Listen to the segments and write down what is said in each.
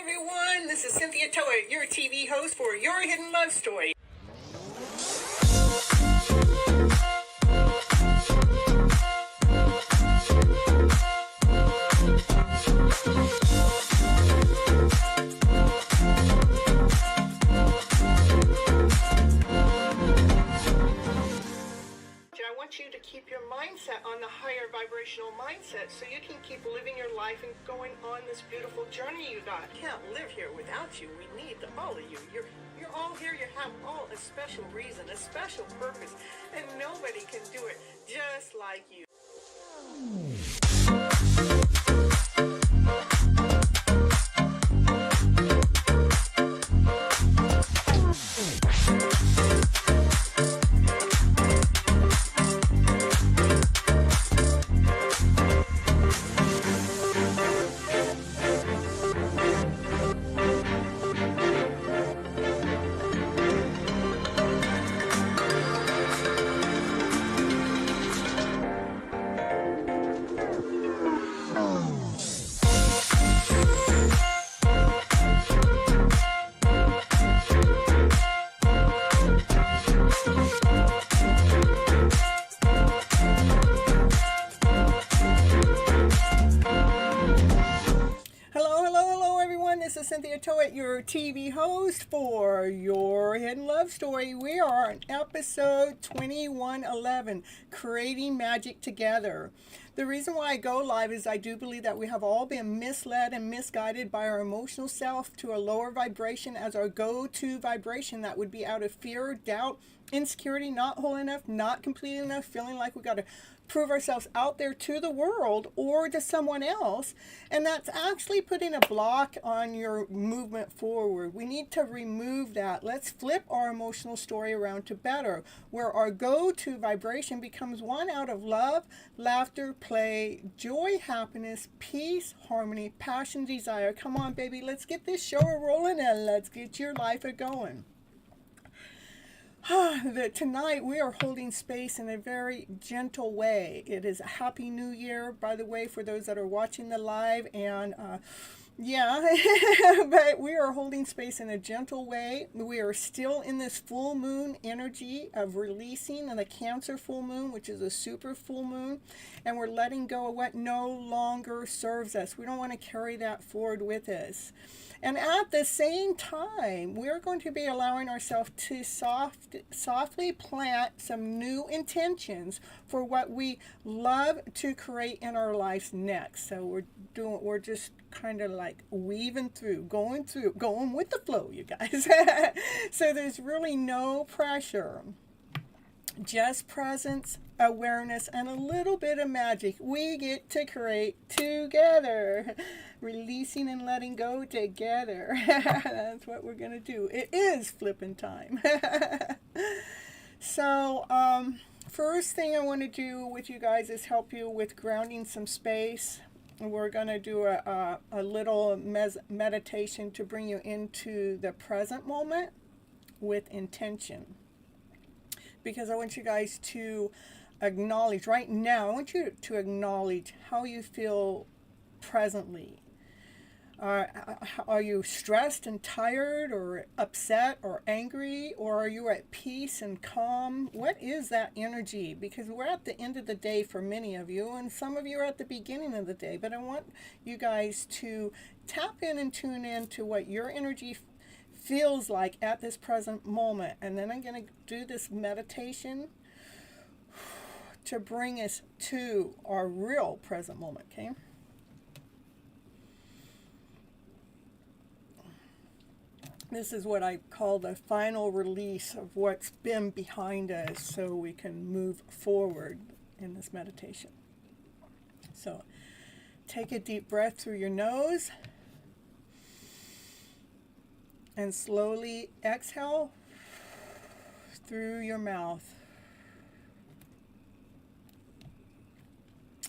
everyone. This is Cynthia Toet, your TV host for Your Hidden Love Story. I want you to keep your mindset on the higher vibrational mindset so you can keep living your life and going on this beautiful journey you got. I can't live here without you. We need all of you. You're all here. You have all a special reason, a special purpose, and nobody can do it just like you. This is Cynthia Toet, your TV host for Your Hidden Love Story. We are on episode 2111, Creating Magic Together. The reason why I go live is I do believe that we have all been misled and misguided by our emotional self to a lower vibration as our go-to vibration that would be out of fear, doubt, insecurity, not whole enough, not complete enough, feeling like we got to prove ourselves out there to the world or to someone else, and that's actually putting a block on your movement forward. We need to remove that. Let's flip our emotional story around to better, where our go-to vibration becomes one out of love, laughter, play, joy, happiness, peace, harmony, passion, desire. Come on, baby, let's get this show rolling and let's get your life a-going. Tonight we are holding space in a very gentle way. It is a Happy New Year, by the way, for those that are watching the live, and but we are holding space in a gentle way. We are still in this full moon energy of releasing and the Cancer full moon, which is a super full moon, and we're letting go of what no longer serves us. We don't want to carry that forward with us. And at the same time, we're going to be allowing ourselves to softly plant some new intentions for what we love to create in our lives next. So we're just kind of like weaving through, going with the flow, you guys. So there's really no pressure. Just presence, awareness, and a little bit of magic we get to create together. Releasing and letting go together. That's what we're going to do. It is flipping time. So, first thing I want to do with you guys is help you with grounding some space. We're going to do a little meditation to bring you into the present moment with intention. Because I want you guys to acknowledge right now, I want you to acknowledge how you feel presently. Are you stressed and tired or upset or angry, or are you at peace and calm? What is that energy? Because we're at the end of the day for many of you, and some of you are at the beginning of the day. But I want you guys to tap in and tune in to what your energy feels like at this present moment. And then I'm going to do this meditation to bring us to our real present moment, okay? This is what I call the final release of what's been behind us so we can move forward in this meditation. So take a deep breath through your nose and slowly exhale through your mouth.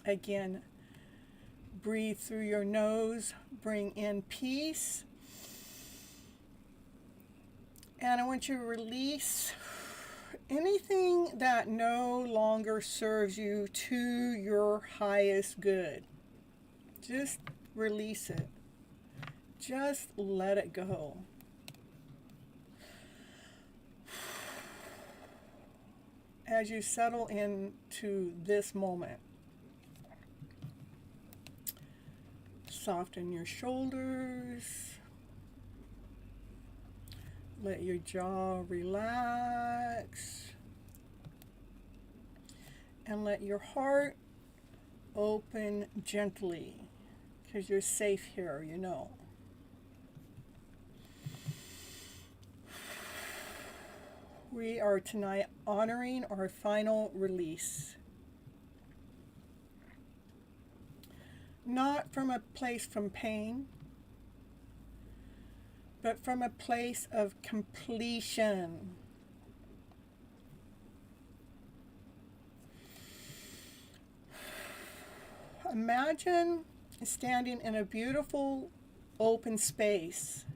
Again, breathe through your nose, bring in peace. And I want you to release anything that no longer serves you to your highest good. Just release it. Just let it go. As you settle into this moment, soften your shoulders. Let your jaw relax. And let your heart open gently, because you're safe here, you know. We are tonight honoring our final release. Not from a place from pain, but from a place of completion. Imagine standing in a beautiful open space,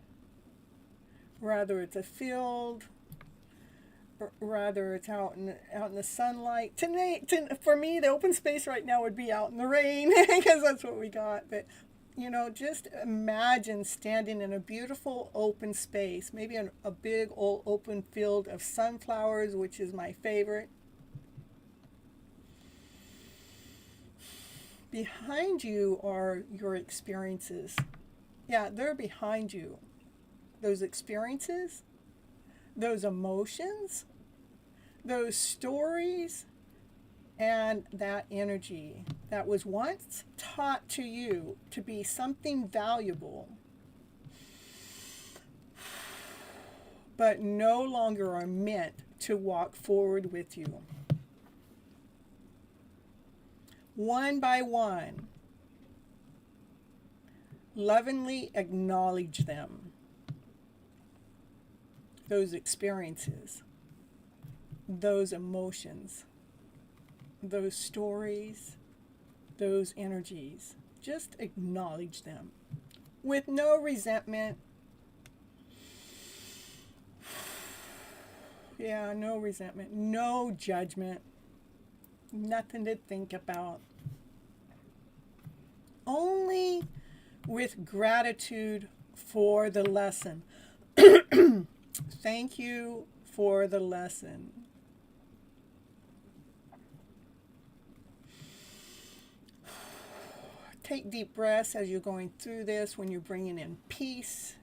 whether it's a field, or rather it's out in the sunlight. For me, the open space right now would be out in the rain because that's what we got. But just imagine standing in a beautiful open space, maybe a big old open field of sunflowers, which is my favorite. Behind you are your experiences. Yeah, they're behind you. Those experiences, those emotions, those stories, and that energy that was once taught to you to be something valuable, but no longer are meant to walk forward with you. One by one, lovingly acknowledge them, those experiences, those emotions, those stories, those energies. Just acknowledge them with no resentment. Yeah, no resentment, no judgment, nothing to think about. Only with gratitude for the lesson. Thank you for the lesson. Take deep breaths as you're going through this, when you're bringing in peace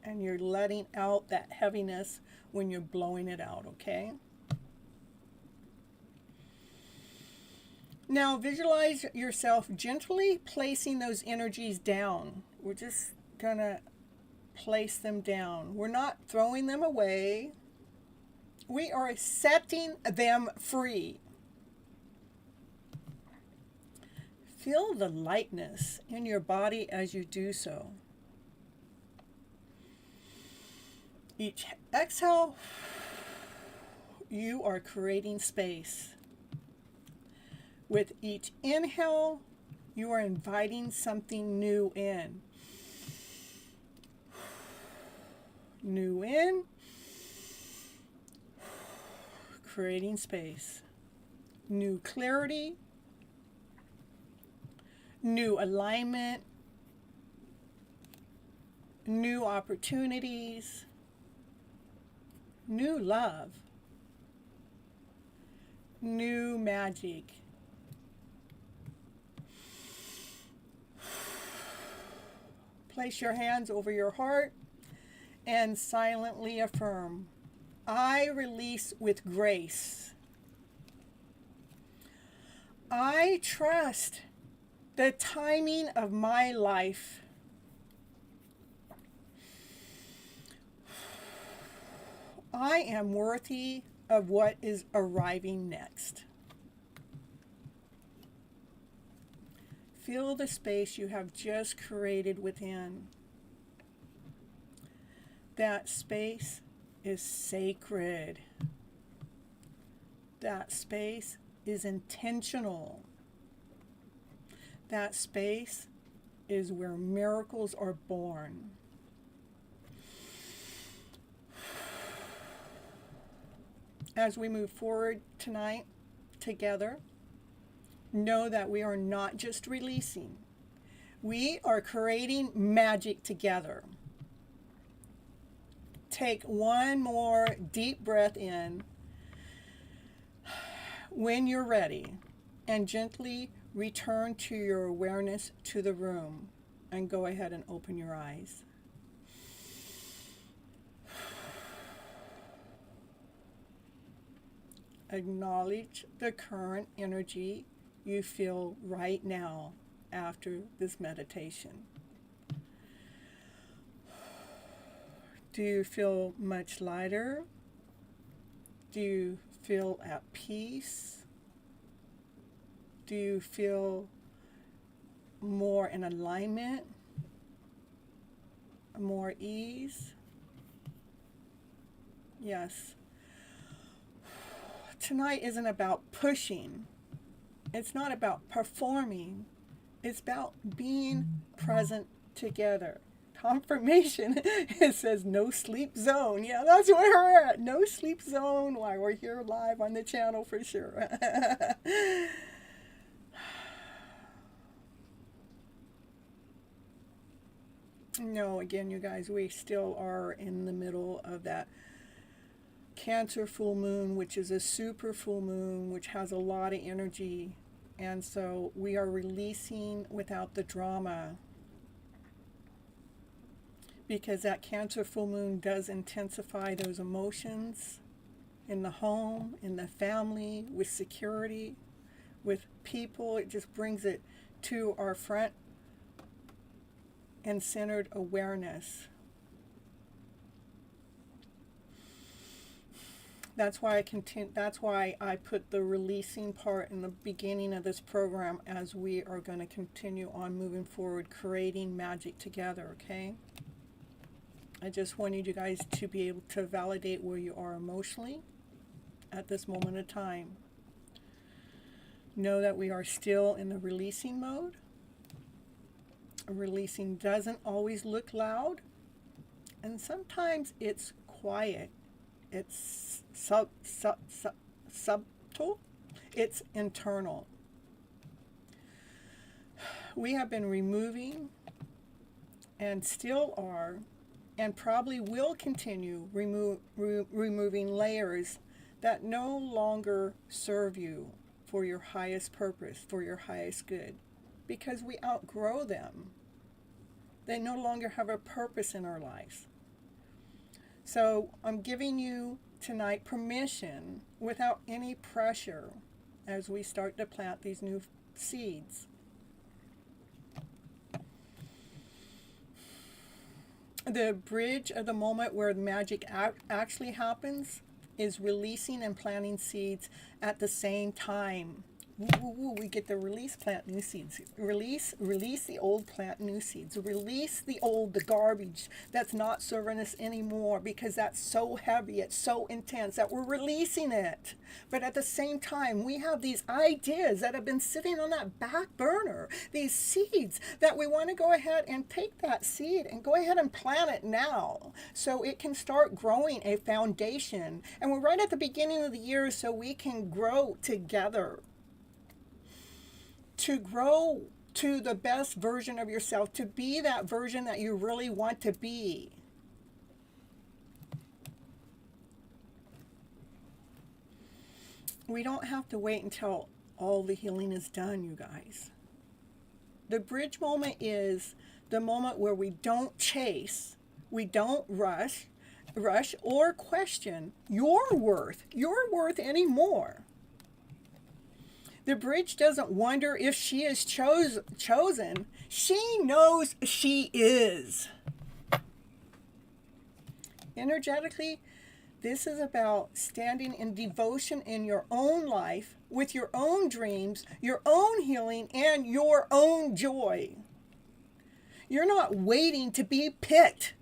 and you're letting out that heaviness when you're blowing it out, okay? Now visualize yourself gently placing those energies down. We're just going to place them down. We're not throwing them away. We are setting them free. Feel the lightness in your body as you do so. Each exhale, you are creating space. With each inhale, you are inviting something new in. New in, creating space. New clarity, new alignment, new opportunities, new love, new magic. Place your hands over your heart and silently affirm, I release with grace. I trust the timing of my life. I am worthy of what is arriving next. Feel the space you have just created within. That space is sacred. That space is intentional. That space is where miracles are born. As we move forward tonight together, know that we are not just releasing. We are creating magic together. Take one more deep breath in when you're ready, and gently return to your awareness to the room, and go ahead and open your eyes. Acknowledge the current energy you feel right now after this meditation. Do you feel much lighter? Do you feel at peace? Do you feel more in alignment? More ease? Yes. Tonight isn't about pushing. It's not about performing. It's about being present together. Confirmation, it says no sleep zone. Yeah, that's where we're at. No sleep zone while we're here live on the channel for sure. No, again, you guys, we still are in the middle of that Cancer full moon, which is a super full moon, which has a lot of energy. And so we are releasing without the drama, because that Cancer full moon does intensify those emotions in the home, in the family, with security, with people. It just brings it to our front and centered awareness. That's why I put the releasing part in the beginning of this program, as we are going to continue on moving forward, creating magic together, okay? I just wanted you guys to be able to validate where you are emotionally at this moment of time. Know that we are still in the releasing mode. Releasing doesn't always look loud, and sometimes it's quiet. It's subtle. It's internal. We have been removing, and still are, and probably will continue removing layers that no longer serve you for your highest purpose, for your highest good, because we outgrow them. They no longer have a purpose in our lives. So I'm giving you tonight permission, without any pressure, as we start to plant these new seeds. The bridge of the moment where the magic actually happens is releasing and planting seeds at the same time. We get to release, plant new seeds. Release the old, plant new seeds. Release the old, the garbage that's not serving us anymore, because that's so heavy, it's so intense that we're releasing it. But at the same time, we have these ideas that have been sitting on that back burner, these seeds that we want to go ahead and take that seed and go ahead and plant it now, so it can start growing a foundation. And we're right at the beginning of the year, so we can grow together. To grow to the best version of yourself, to be that version that you really want to be. We don't have to wait until all the healing is done, you guys. The bridge moment is the moment where we don't chase, we don't rush or question your worth anymore. The bridge doesn't wonder if she is chosen. She knows she is. Energetically, this is about standing in devotion in your own life, with your own dreams, your own healing, and your own joy. You're not waiting to be picked.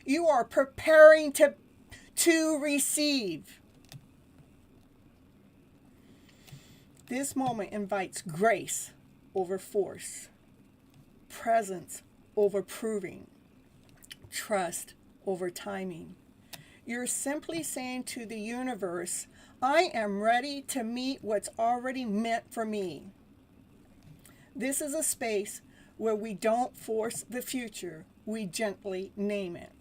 You are preparing to receive. This moment invites grace, over force, presence over proving, trust over timing. You're simply saying to the universe, I am ready to meet what's already meant for me. This is a space where we don't force the future, we gently name it.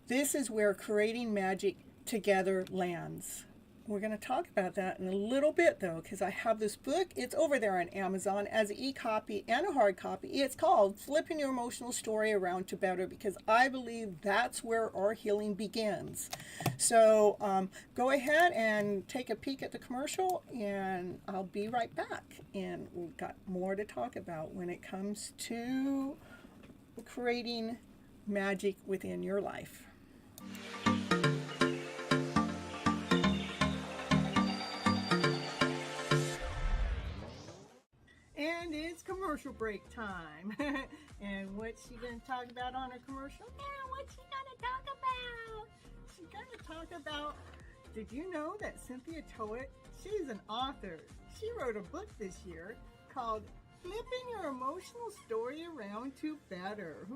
This is where creating magic together lands. We're going to talk about that in a little bit, though, because I have this book. It's over there on Amazon as an e-copy and a hard copy. It's called Flipping Your Emotional Story Around to Better, because I believe that's where our healing begins. So go ahead and take a peek at the commercial, and I'll be right back. And we've got more to talk about when it comes to creating magic within your life. And it's commercial break time. And what's she going to talk about on her commercial? Yeah, what's she going to talk about? She's going to talk about, did you know that Cynthia Toet, she's an author. She wrote a book this year called Flipping Your Emotional Story Around to Better.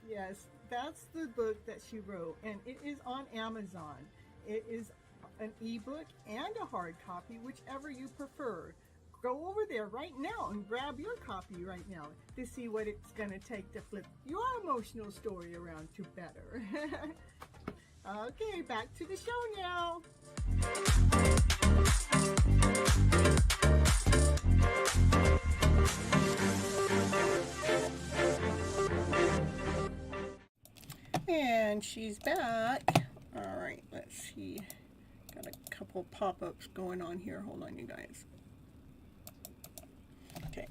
Yes, that's the book that she wrote, and it is on Amazon. It is an ebook and a hard copy, whichever you prefer. Go over there right now and grab your copy right now to see what it's going to take to flip your emotional story around to better. Okay, back to the show now. And she's back. All right, let's see. Got a couple pop-ups going on here. Hold on, you guys. Okay.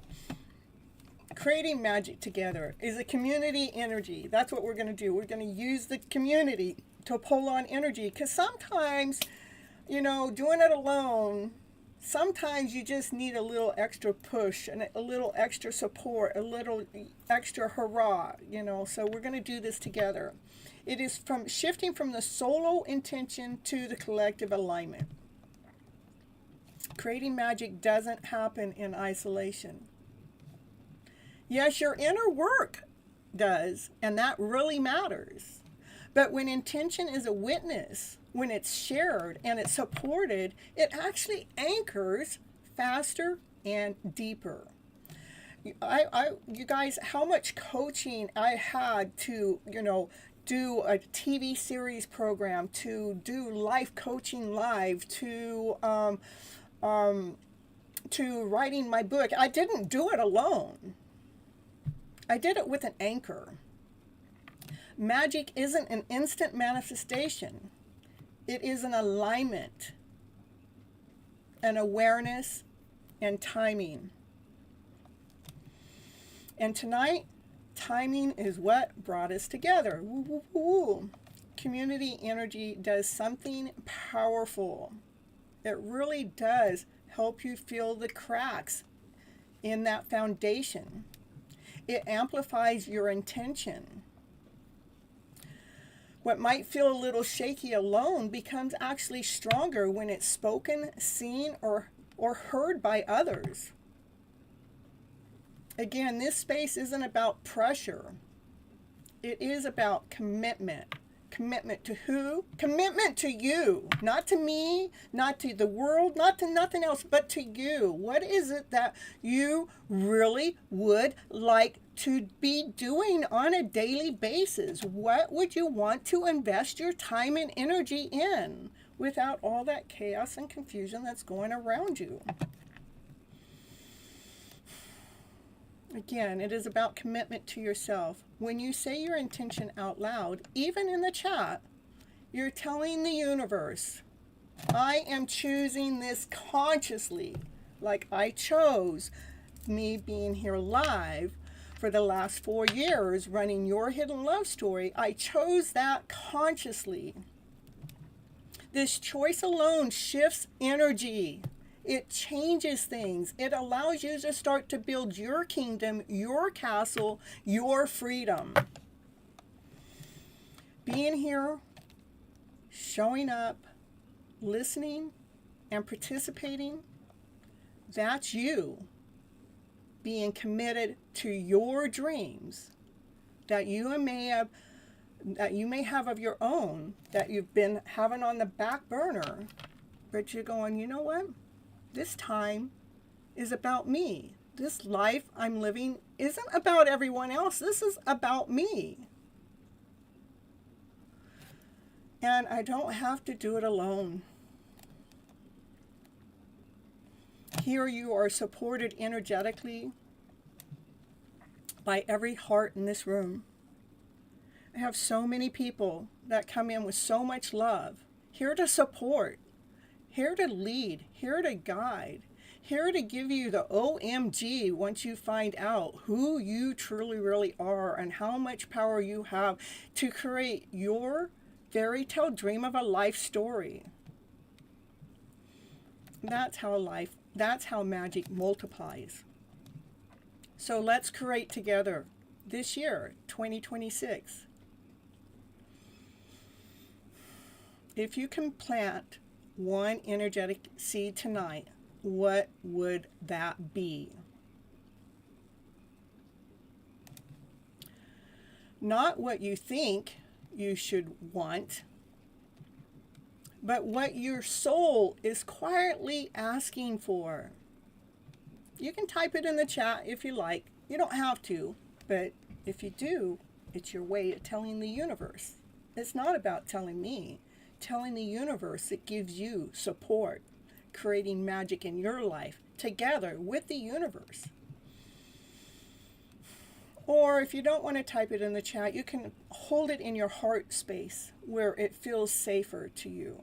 Creating magic together is a community energy. That's what we're going to do. We're going to use the community to pull on energy, because sometimes, you know, doing it alone, sometimes you just need a little extra push and a little extra support, a little extra hurrah, you know. So we're going to do this together. It is from shifting from the solo intention to the collective alignment. Creating magic doesn't happen in isolation. Yes, your inner work does, and that really matters. But when intention is a witness, when it's shared and it's supported, it actually anchors faster and deeper. You guys, how much coaching I had to, you know, do a TV series program, to do life coaching live, to writing my book. I didn't do it alone. I did it with an anchor. Magic isn't an instant manifestation. It is an alignment, an awareness, and timing. And tonight, timing is what brought us together. Woo, woo, woo. Community energy does something powerful. It really does help you feel the cracks in that foundation. It amplifies your intention. What might feel a little shaky alone becomes actually stronger when it's spoken, seen, or heard by others. Again, this space isn't about pressure. It is about commitment. Commitment to who? Commitment to you. Not to me, not to the world, not to nothing else, but to you. What is it that you really would like to be doing on a daily basis? What would you want to invest your time and energy in without all that chaos and confusion that's going around you? Again, it is about commitment to yourself. When you say your intention out loud, even in the chat, you're telling the universe, I am choosing this consciously, like I chose me being here live for the last 4 years running Your Hidden Love Story. I chose that consciously. This choice alone shifts energy. It changes things. It allows you to start to build your kingdom, your castle, your freedom. Being here, showing up, listening, and participating, that's you being committed to your dreams that you may have of your own, that you've been having on the back burner, but you're going, you know what? This time is about me. This life I'm living isn't about everyone else. This is about me. And I don't have to do it alone. Here you are supported energetically by every heart in this room. I have so many people that come in with so much love, here to support, here to lead, here to guide, here to give you the OMG once you find out who you truly really are and how much power you have to create your fairy tale dream of a life story. That's how magic multiplies. So let's create together this year, 2026. If you can plant one energetic seed tonight, what would that be? Not what you think you should want, but what your soul is quietly asking for. You can type it in the chat if you like. You don't have to, but if you do, it's your way of telling the universe. It's not about telling me. Telling the universe it gives you support, creating magic in your life together with the universe. Or if you don't want to type it in the chat, you can hold it in your heart space where it feels safer to you.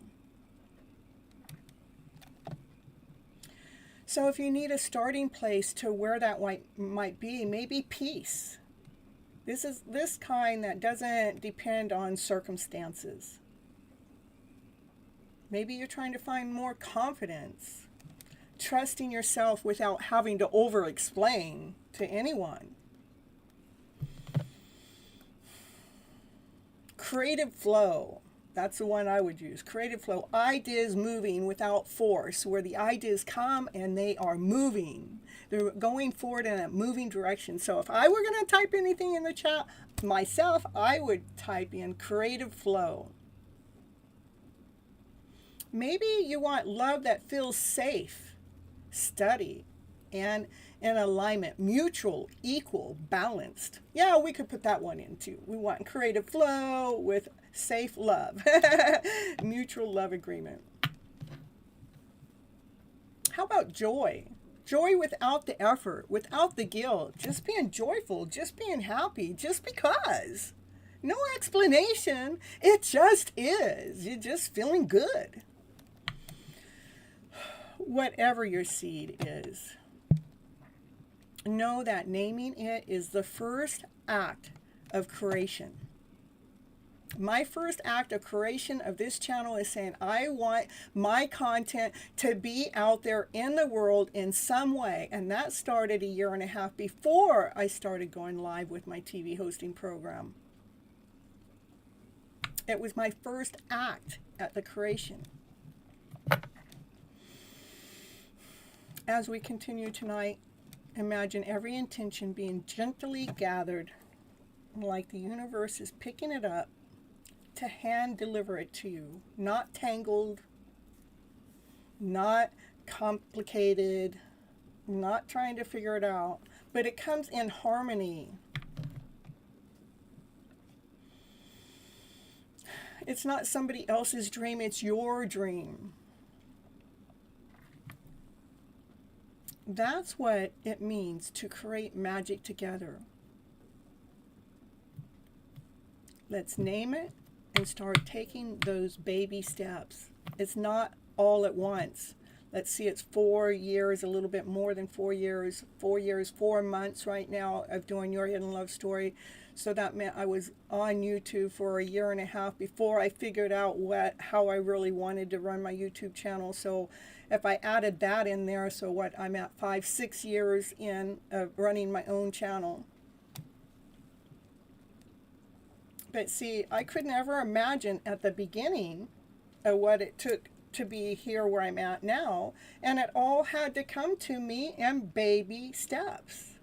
So if you need a starting place to where that might be, maybe peace. This is this kind that doesn't depend on circumstances. Maybe you're trying to find more confidence, trusting yourself without having to over-explain to anyone. Creative flow, that's the one I would use. Creative flow, ideas moving without force, where the ideas come and they are moving. They're going forward in a moving direction. So if I were going to type anything in the chat myself, I would type in creative flow. Maybe you want love that feels safe, steady, and in alignment, mutual, equal, balanced. Yeah, we could put that one in too. We want creative flow with safe love, mutual love agreement. How about joy? Joy without the effort, without the guilt, just being joyful, just being happy, just because. No explanation, it just is. You're just feeling good. Whatever your seed is, know that naming it is the first act of creation. My first act of creation of this channel is saying I want my content to be out there in the world in some way. And that started a year and a half before I started going live with my TV hosting program. It was my first act at the creation. As we continue tonight, imagine every intention being gently gathered, like the universe is picking it up to hand deliver it to you. Not tangled, not complicated, not trying to figure it out, but it comes in harmony. It's not somebody else's dream, it's your dream. That's what it means to create magic together. Let's name it and start taking those baby steps. It's not all at once. Let's see, it's 4 years, a little bit more than 4 years, 4 months right now of doing Your Hidden Love Story. So that meant I was on YouTube for a year and a half before I figured out how I really wanted to run my YouTube channel. So if I added that in there, so what, I'm at 5-6 years in of running my own channel. But see, I could never imagine at the beginning of what it took to be here where I'm at now. And it all had to come to me in baby steps.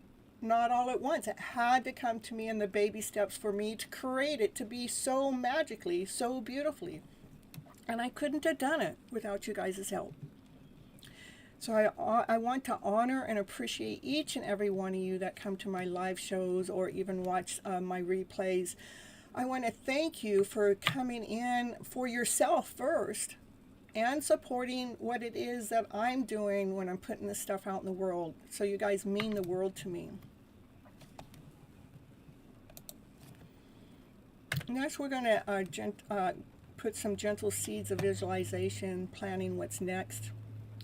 Not all at once. It had to come to me in the baby steps for me to create it to be so magically, so beautifully. And I couldn't have done it without you guys' help. So I want to honor and appreciate each and every one of you that come to my live shows or even watch my replays. I want to thank you for coming in for yourself first and supporting what it is that I'm doing when I'm putting this stuff out in the world. So you guys mean the world to me. Next, we're going to put some gentle seeds of visualization, planning what's next.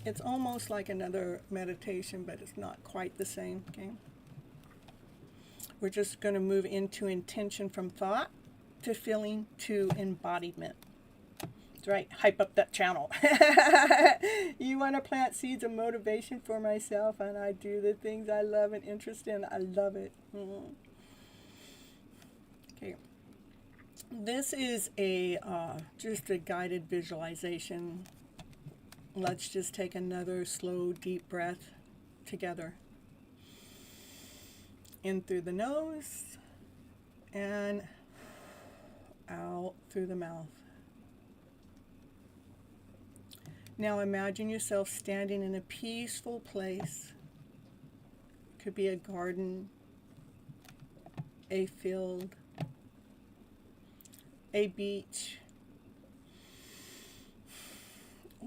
It's almost like another meditation, but it's not quite the same. Okay. We're just going to move into intention from thought to feeling to embodiment. That's right. Hype up that channel. You want to plant seeds of motivation for myself, and I do the things I love and interest in. I love it. Okay. This is just a guided visualization. Let's just take another slow, deep breath together. In through the nose and out through the mouth. Now imagine yourself standing in a peaceful place. It could be a garden, a field, a beach,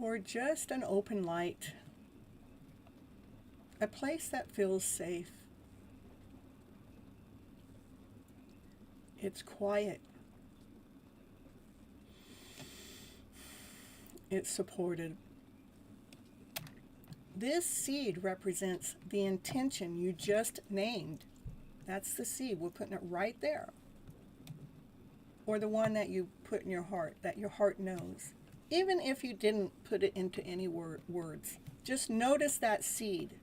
or just an open light, a place that feels safe. It's quiet. It's supported. This seed represents the intention you just named. That's the seed. We're putting it right there. Or the one that you put in your heart, that your heart knows. Even if you didn't put it into any words, just notice that seed.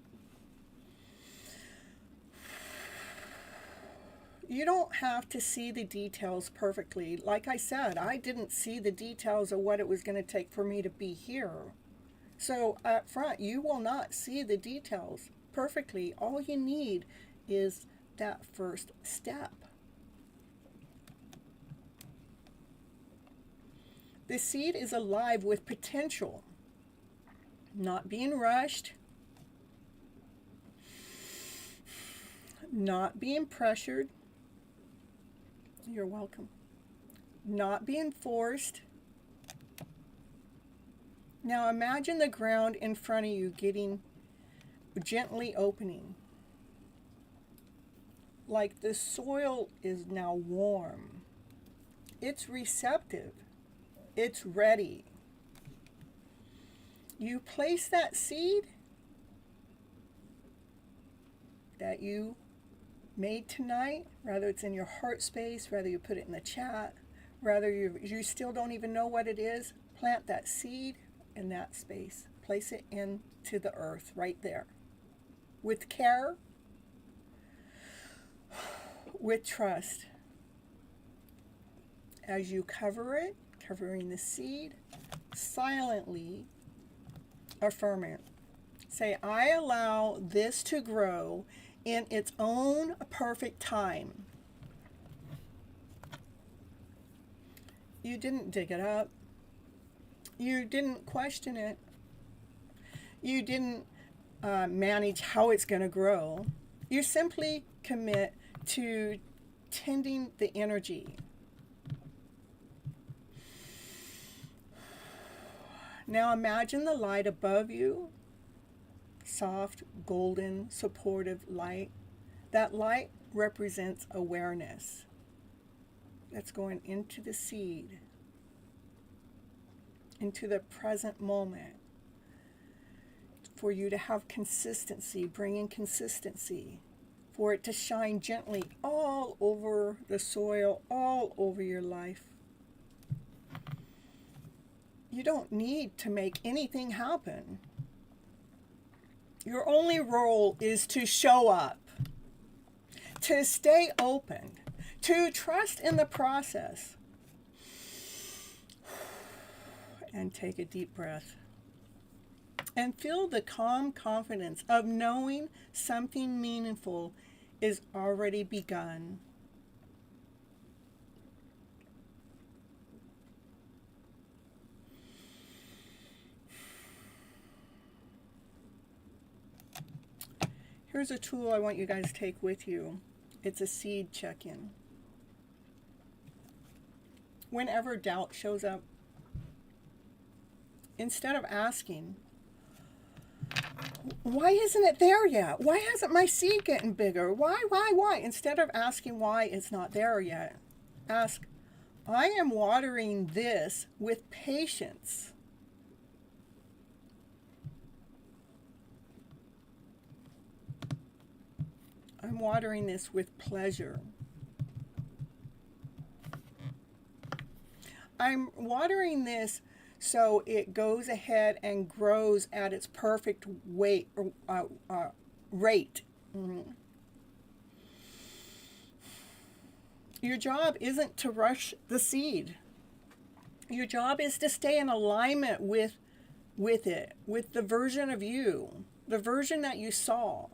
You don't have to see the details perfectly. Like I said, I didn't see the details of what it was going to take for me to be here. So up front, you will not see the details perfectly. All you need is that first step. The seed is alive with potential, not being rushed, not being pressured. You're welcome. Not being forced. Now imagine the ground in front of you gently opening. Like the soil is now warm. It's receptive. It's ready. You place that seed that you made tonight, whether it's in your heart space, whether you put it in the chat, whether you still don't even know what it is, plant that seed in that space. Place it into the earth right there. With care, with trust. As you cover it, covering the seed, silently affirm it. Say, I allow this to grow in its own perfect time. You didn't dig it up. You didn't question it. You didn't manage how it's going to grow. You simply commit to tending the energy. Now imagine the light above you, soft, golden, supportive light. That light represents awareness. That's going into the seed, into the present moment. For you to have consistency, bringing consistency. For it to shine gently all over the soil, all over your life. You don't need to make anything happen. Your only role is to show up, to stay open, to trust in the process. And take a deep breath. And feel the calm confidence of knowing something meaningful is already begun. Here's a tool I want you guys to take with you. It's a seed check-in. Whenever doubt shows up, instead of asking, why isn't it there yet? Why hasn't my seed getting bigger? Why? Instead of asking why it's not there yet, ask, I am watering this with patience. I'm watering this with pleasure. I'm watering this so it goes ahead and grows at its perfect rate. Mm-hmm. Your job isn't to rush the seed. Your job is to stay in alignment with it, with the version of you, the version that you saw.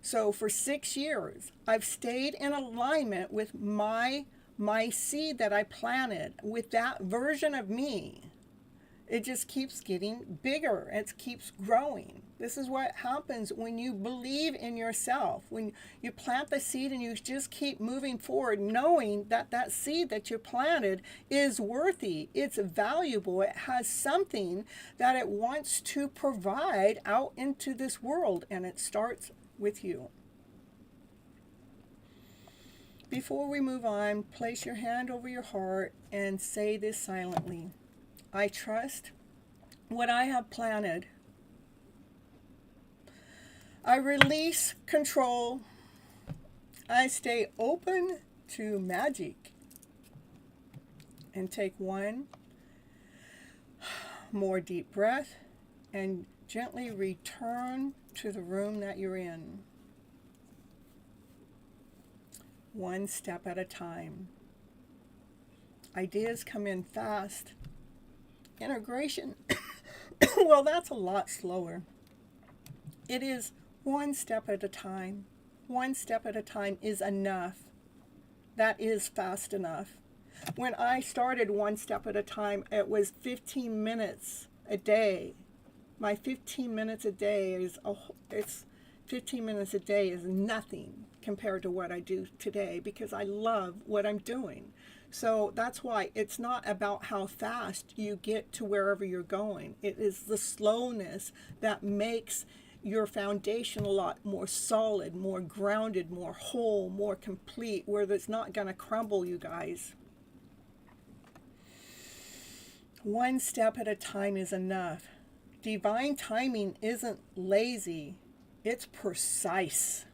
So for 6 years, I've stayed in alignment with my seed that I planted, with that version of me. It just keeps getting bigger. It keeps growing. This is what happens when you believe in yourself. When you plant the seed and you just keep moving forward, knowing that that seed that you planted is worthy. It's valuable. It has something that it wants to provide out into this world. And it starts with you. Before we move on, place your hand over your heart and say this silently. I trust what I have planted. I release control. I stay open to magic. And take one more deep breath and gently return to the room that you're in. One step at a time. Ideas come in fast. Integration, well, that's a lot slower. It is one step at a time. One step at a time is enough. That is fast enough. When I started one step at a time, it was 15 minutes a day. My 15 minutes a day is 15 minutes a day is nothing compared to what I do today, because I love what I'm doing. So that's why it's not about how fast you get to wherever you're going. It is the slowness that makes your foundation a lot more solid, more grounded, more whole, more complete, where it's not going to crumble, you guys. One step at a time is enough. Divine timing isn't lazy, it's precise.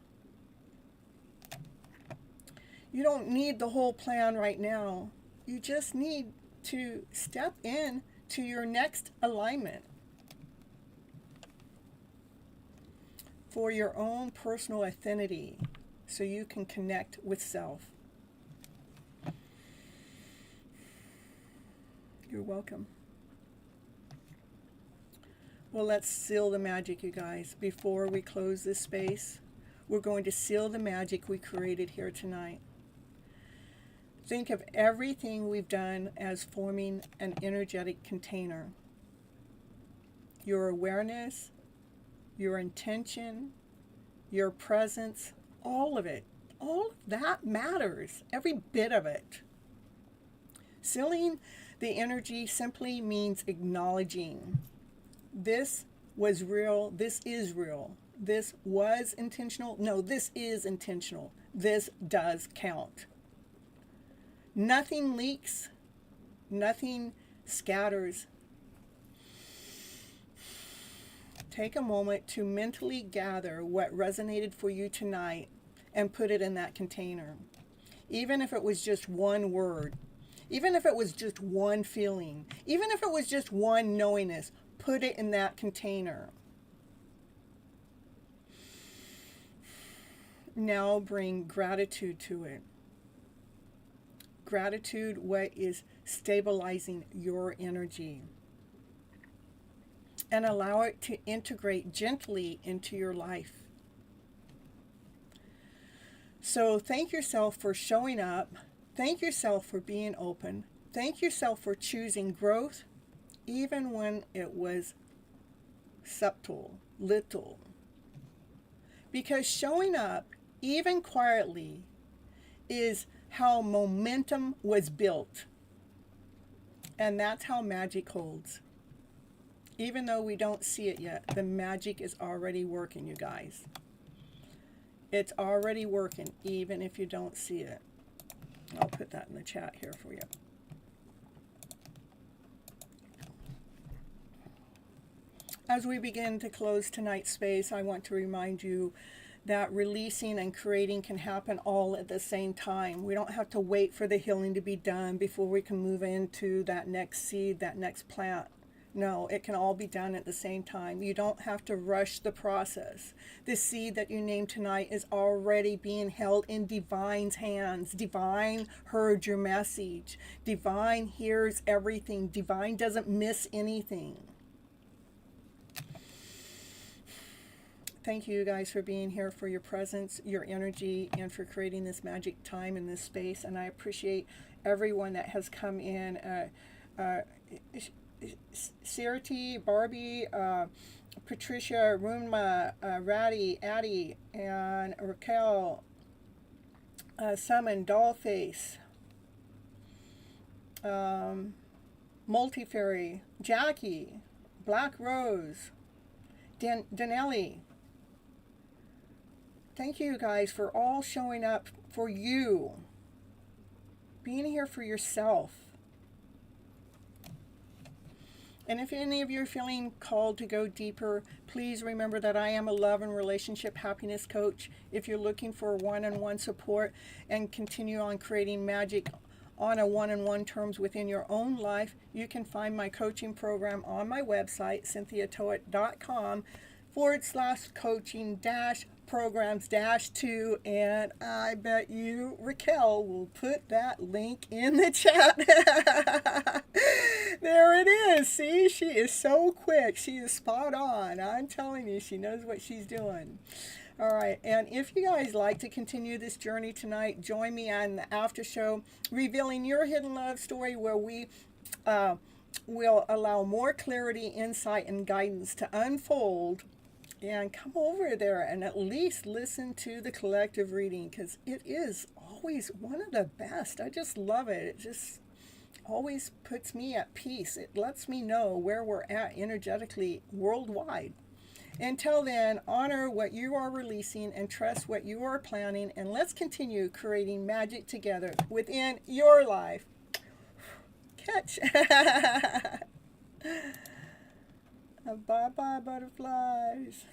You don't need the whole plan right now. You just need to step in to your next alignment for your own personal affinity, so you can connect with self. You're welcome. Well, let's seal the magic, you guys. Before we close this space, we're going to seal the magic we created here tonight. Think of everything we've done as forming an energetic container. Your awareness, your intention, your presence, all of it. All of that matters, every bit of it. Sealing the energy simply means acknowledging. This was real, this is real. This was intentional, no, this is intentional. This does count. Nothing leaks, nothing scatters. Take a moment to mentally gather what resonated for you tonight and put it in that container. Even if it was just one word, even if it was just one feeling, even if it was just one knowingness, put it in that container. Now bring gratitude to it. Gratitude, what is stabilizing your energy. and allow it to integrate gently into your life. So thank yourself for showing up. Thank yourself for being open. Thank yourself for choosing growth, even when it was subtle, little. Because showing up, even quietly, is how momentum was built. And that's how magic holds. Even though we don't see it yet, the magic is already working, you guys. It's already working, even if you don't see it. I'll put that in the chat here for you. As we begin to close tonight's space, I want to remind you that releasing and creating can happen all at the same time. We don't have to wait for the healing to be done before we can move into that next seed, that next plant. No, it can all be done at the same time. You don't have to rush the process. The seed that you named tonight is already being held in Divine's hands. Divine heard your message. Divine hears everything. Divine doesn't miss anything. Thank you guys for being here, for your presence, your energy, and for creating this magic time in this space. And I appreciate everyone that has come in. Sirti, Barbie, Patricia, Runma, Ratty, Addie, and Raquel, Summon, Dollface, Multifairy, Jackie, Black Rose, Danelli. Thank you guys for all showing up for you, being here for yourself. And if any of you are feeling called to go deeper, please remember that I am a love and relationship happiness coach. If you're looking for one-on-one support and continue on creating magic on a one-on-one terms within your own life, you can find my coaching program on my website, cynthiatoet.com/coaching-programs-2, and I bet you Raquel will put that link in the chat. There it is. See, she is so quick. She is spot on. I'm telling you, she knows what she's doing. All right, and if you guys like to continue this journey tonight, join me on the after show, revealing your hidden love story, where we will allow more clarity, insight, and guidance to unfold. And come over there and at least listen to the collective reading, because it is always one of the best. I just love it. It just always puts me at peace. It lets me know where we're at energetically worldwide. Until then, honor what you are releasing and trust what you are planning, and let's continue creating magic together within your life. Catch. Bye-bye, butterflies.